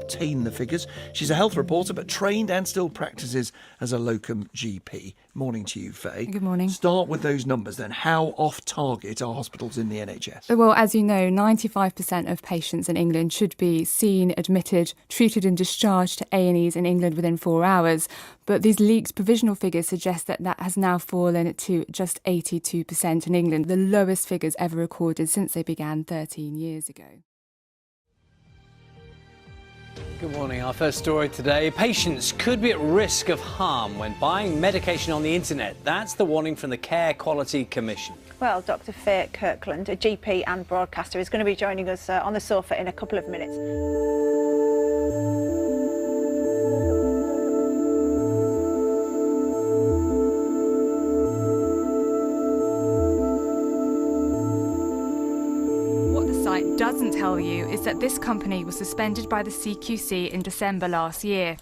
obtain the figures. She's a health reporter, but trained and still practices as a locum GP. Morning to you, Faye. Good morning. Start with those numbers then. How off target are hospitals in the NHS? Well, as you know, 95% of patients in England should be seen, admitted, treated and discharged to A&Es in England within 4 hours. But these leaked provisional figures suggest that has now fallen to just 82% in England, the lowest figures ever recorded since they began 13 years ago. Good morning. Our first story today. Patients could be at risk of harm when buying medication on the internet. That's the warning from the Care Quality Commission. Well, Dr. Faye Kirkland, a GP and broadcaster, is going to be joining us on the sofa in a couple of minutes. Doesn't tell you is that this company was suspended by the CQC in December last year.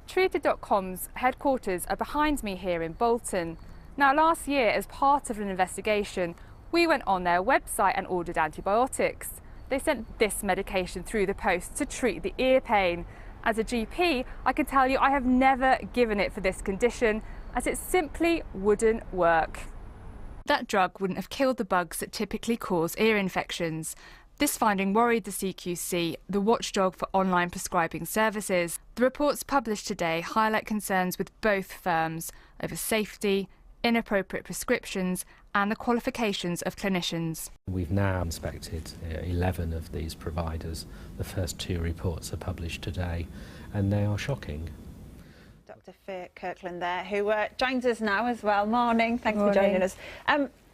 Treated.com's headquarters are behind me here in Bolton. Now, last year, as part of an investigation, we went on their website and ordered antibiotics. They sent this medication through the post to treat the ear pain. As a GP, I can tell you I have never given it for this condition, as it simply wouldn't work. That drug wouldn't have killed the bugs that typically cause ear infections. This finding worried the CQC, the watchdog for online prescribing services. The reports published today highlight concerns with both firms over safety, inappropriate prescriptions and the qualifications of clinicians. We've now inspected 11 of these providers. The first 2 reports are published today and they are shocking. Dr. Faye Kirkland there, who joins us now as well. Morning, thanks for joining us.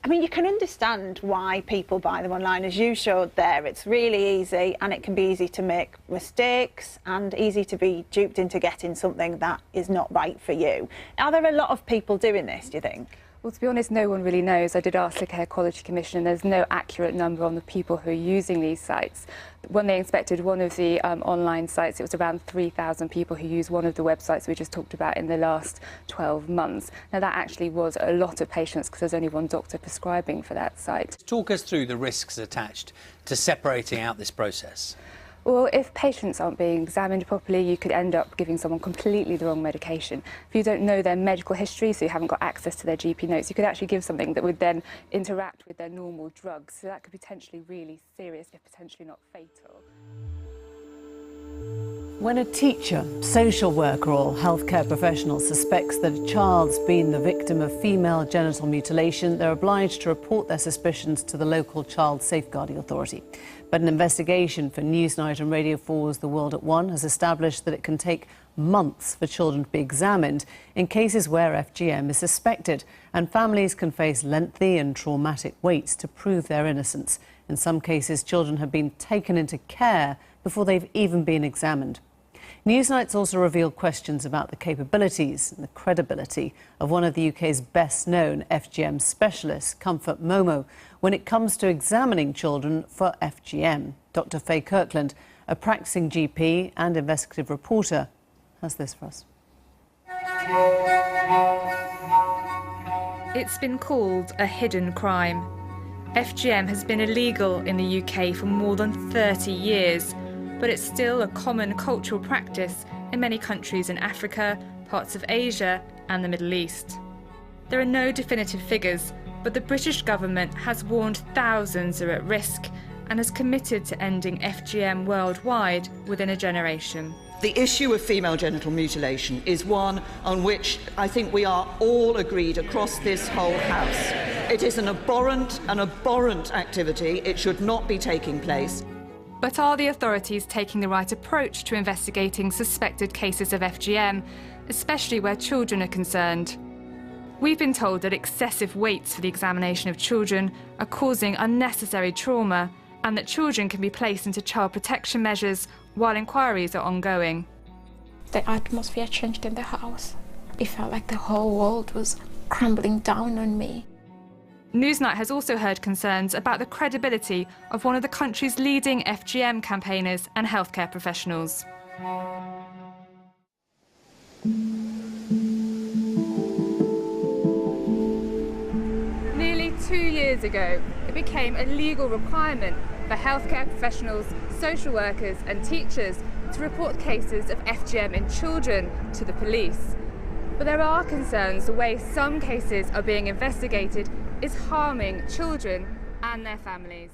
I mean, you can understand why people buy them online, as you showed there. It's really easy, and it can be easy to make mistakes and easy to be duped into getting something that is not right for you. Are there a lot of people doing this, do you think? Well, to be honest, no one really knows. I did ask the Care Quality Commission, and there's no accurate number on the people who are using these sites. When they inspected one of the online sites, it was around 3,000 people who use one of the websites we just talked about in the last 12 months. Now, that actually was a lot of patients because there's only one doctor prescribing for that site. Talk us through the risks attached to separating out this process. Well, if patients aren't being examined properly, you could end up giving someone completely the wrong medication. If you don't know their medical history, so you haven't got access to their GP notes, you could actually give something that would then interact with their normal drugs. So that could be potentially really serious, if potentially not fatal. When a teacher, social worker or healthcare professional suspects that a child's been the victim of female genital mutilation, they're obliged to report their suspicions to the local child safeguarding authority. But an investigation for Newsnight and Radio 4's The World at One has established that it can take months for children to be examined in cases where FGM is suspected, and families can face lengthy and traumatic waits to prove their innocence. In some cases, children have been taken into care before they've even been examined. Newsnight's also revealed questions about the capabilities and the credibility of one of the UK's best-known FGM specialists, Comfort Momo, when it comes to examining children for FGM. Dr. Faye Kirkland, a practicing GP and investigative reporter, has this for us. It's been called a hidden crime. FGM has been illegal in the UK for more than 30 years. But it's still a common cultural practice in many countries in Africa, parts of Asia and the Middle East. There are no definitive figures, but the British government has warned thousands are at risk and has committed to ending FGM worldwide within a generation. The issue of female genital mutilation is one on which I think we are all agreed across this whole House. It is an abhorrent activity. It should not be taking place. But are the authorities taking the right approach to investigating suspected cases of FGM, especially where children are concerned? We've been told that excessive waits for the examination of children are causing unnecessary trauma and that children can be placed into child protection measures while inquiries are ongoing. The atmosphere changed in the house. It felt like the whole world was crumbling down on me. Newsnight has also heard concerns about the credibility of one of the country's leading FGM campaigners and healthcare professionals. Nearly 2 years ago, it became a legal requirement for healthcare professionals, social workers and teachers to report cases of FGM in children to the police. But there are concerns the way some cases are being investigated is harming children and their families.